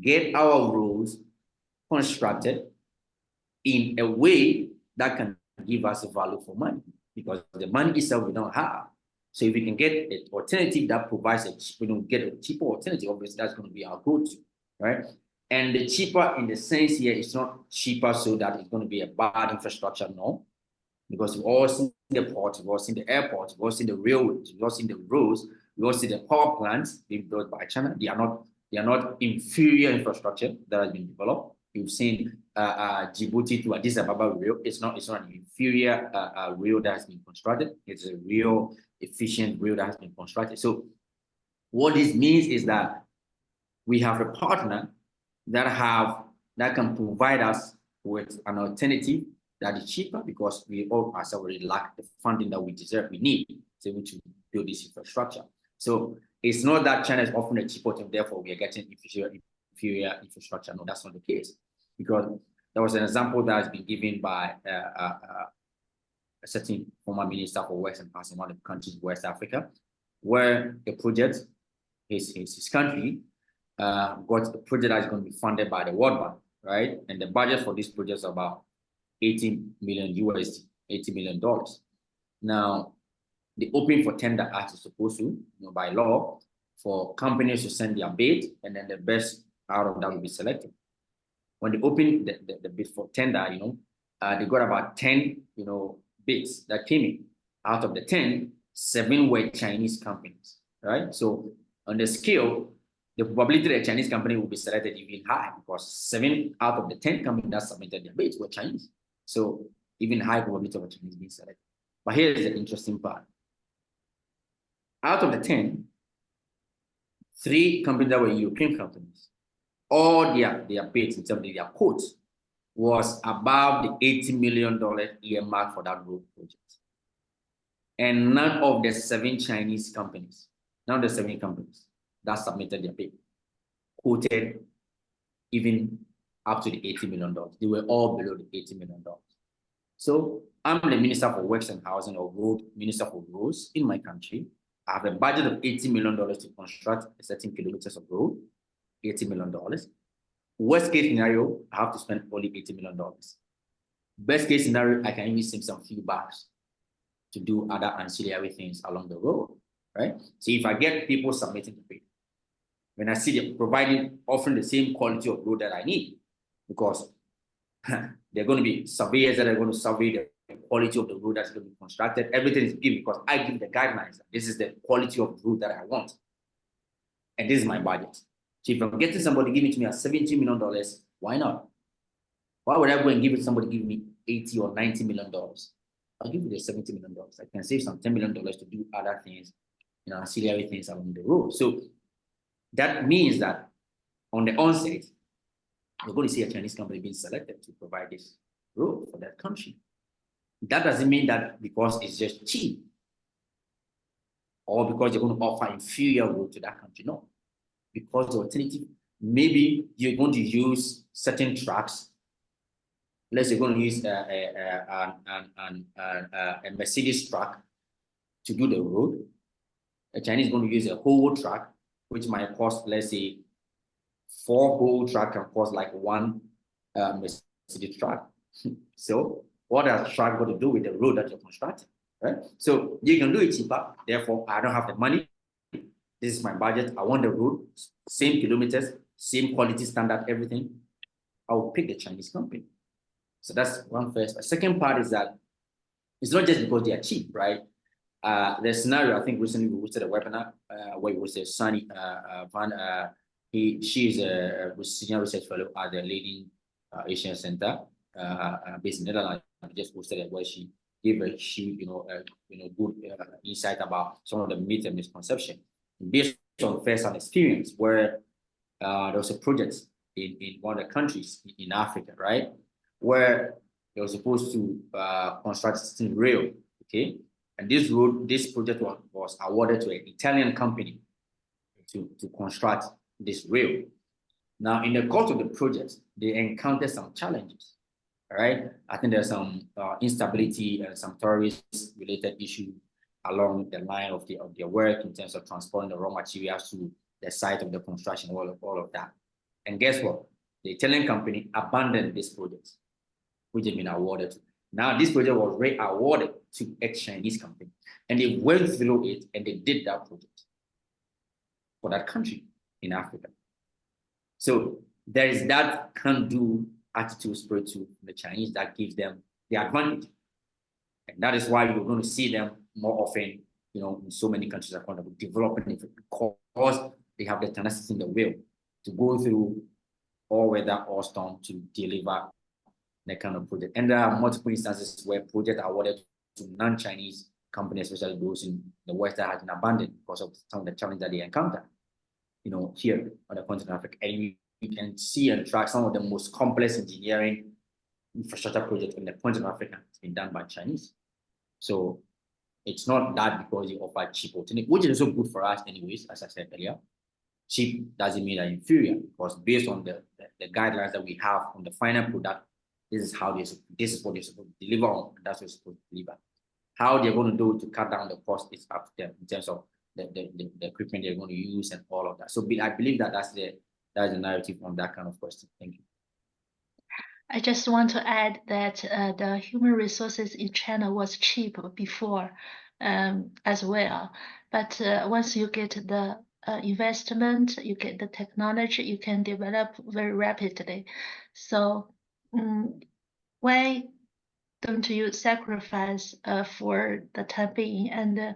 get our roads constructed in a way that can give us a value for money, because the money itself we don't have. So if we can get an alternative that provides we don't get a cheaper alternative, obviously that's going to be our go-to, right? And the cheaper in the sense here is not cheaper so that it's going to be a bad infrastructure, no. Because we've all seen the ports, we've all seen the airports, we've all seen the railways, we've all seen the roads, we've all seen the power plants being built by China. They are not inferior infrastructure that has been developed. You've seen Djibouti to Addis Ababa rail. It's not an inferior rail that has been constructed. It's a real efficient rail that has been constructed. So what this means is that we have a partner that can provide us with an alternative that is cheaper, because we all already lack the funding that we need to be able to build this infrastructure. So it's not that China is offering a cheaper alternative, therefore we are getting inferior infrastructure. No, that's not the case. Because there was an example that has been given by a certain former minister for Works and Housing in one of the countries in West Africa, where the project, his country, got a project that is going to be funded by the World Bank, right? And the budget for this project is about $80 million USD, $80 million. Now, the opening for tender act is supposed to, by law, for companies to send their bid, and then the best out of that will be selected. When they opened the bid for tender, they got about 10, bids that came in. Out of the 10, 7 were Chinese companies, right? So on the scale, the probability that a Chinese company will be selected even high, because 7 out of the 10 companies that submitted their bids were Chinese. So even high probability of a Chinese being selected. But here is the interesting part. Out of the 10, 3 companies that were European companies, all their bids in terms of their quotes was above the $80 million earmark for that road project. And none of the 7 Chinese companies, none of the 7 companies that submitted their bid quoted even up to the $80 million. They were all below the $80 million. So I'm the Minister for Works and Housing, or Minister for Roads in my country. I have a budget of $80 million to construct a certain kilometers of road, $80 million. Worst case scenario, I have to spend only $80 million. Best case scenario, I can even save some few bucks to do other ancillary things along the road, right? So if I get people submitting the bid, when I see them offering the same quality of road that I need, because they're going to be surveyors that are going to survey the quality of the road that's going to be constructed. Everything is given because I give the guidelines. This is the quality of the road that I want. And this is my budget. So if I'm getting somebody giving it to me at $70 million, why not? Why would I go and give it somebody give me $80 or $90 million? I'll give you the $70 million. I can save some $10 million to do other things, ancillary things along the road. So that means that on the onset, you're going to see a Chinese company being selected to provide this road for that country. That doesn't mean that because it's just cheap or because you're going to offer inferior road to that country. No, because the alternative, maybe you're going to use certain tracks. Let's say you're going to use a Mercedes truck to do the road. A Chinese is going to use a whole truck, which might cost, let's say, 4 whole truck can cost like 1 Mercedes truck. So what does truck got to do with the road that you're constructing, right? So you can do it cheaper. Therefore, I don't have the money. This is my budget. I want the road, same kilometers, same quality standard, everything. I will pick the Chinese company. So that's one first. The second part is that it's not just because they are cheap, right? The scenario, I think recently we hosted a webinar where it was a Sunny Van. She is a senior research fellow at the leading Asian Center based in Netherlands. We just hosted it where she gave a good insight about some of the myths and misconceptions based on first-hand experience, where there was a project in one of the countries in Africa, right, where they were supposed to construct system rail, okay, and this project was awarded to an Italian company to construct this rail. Now, in the course of the project, they encountered some challenges, all right? I think there's some instability and some terrorist-related issue along the line of their work in terms of transporting the raw materials to the site of the construction, all of that. And guess what? The Italian company abandoned this project, which had been awarded. Now, this project was re-awarded to a Chinese company, and they went through it and they did that project for that country in Africa. So there is that can-do attitude spirit to the Chinese that gives them the advantage. And that is why you're going to see them more often, in so many countries around the world, developing it because they have the tenacity in the will to go through all weather or storm to deliver that kind of project. And there are multiple instances where projects are awarded to non-Chinese companies, especially those in the West that have been abandoned because of some of the challenges that they encounter, here on the continent of Africa. And you can see and track some of the most complex engineering infrastructure projects in the continent of Africa has been done by Chinese. So it's not that because you offer cheap alternative, which is also good for us anyways, as I said earlier. Cheap doesn't mean that inferior, because based on the guidelines that we have on the final product, this is what they're supposed to deliver on, and that's what they're supposed to deliver. How they're going to do it to cut down the cost is up to them in terms of the equipment they're going to use and all of that. So I believe that that's the narrative on that kind of question. Thank you. I just want to add that the human resources in China was cheap before as well. But once you get the investment, you get the technology, you can develop very rapidly. So why don't you sacrifice for the time being and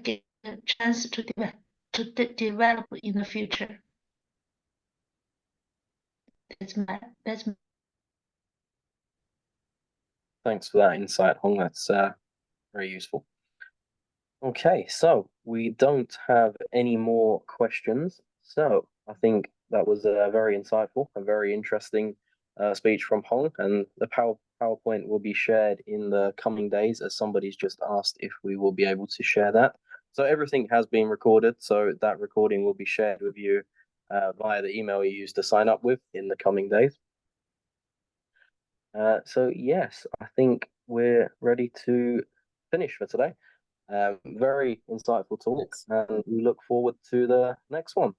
get a chance to develop in the future? That's Thanks for that insight, Hong. That's very useful. Okay, so we don't have any more questions. So I think that was very insightful, a very interesting speech from Hong, and the PowerPoint will be shared in the coming days, as somebody's just asked if we will be able to share that. So everything has been recorded, so that recording will be shared with you via the email you used to sign up with in the coming days. So yes, I think we're ready to finish for today. Very insightful talks, and we look forward to the next one.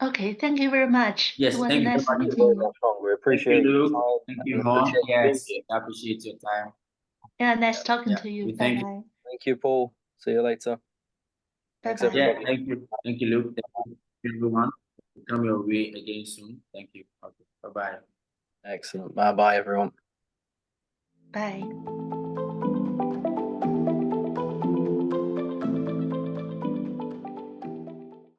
Okay, thank you very much. Yes, thank you very much. We appreciate you. your time. Thank you, Hong. Yes, I appreciate your time. Yeah, nice talking to you. Thank Bye. Thank you, Paul. See you later. Thanks, Bye-bye. everybody. Yeah, thank you, Luke. Thank you, everyone. Come your way again soon. Thank you. Okay, bye-bye. Excellent. Bye-bye, everyone. Bye.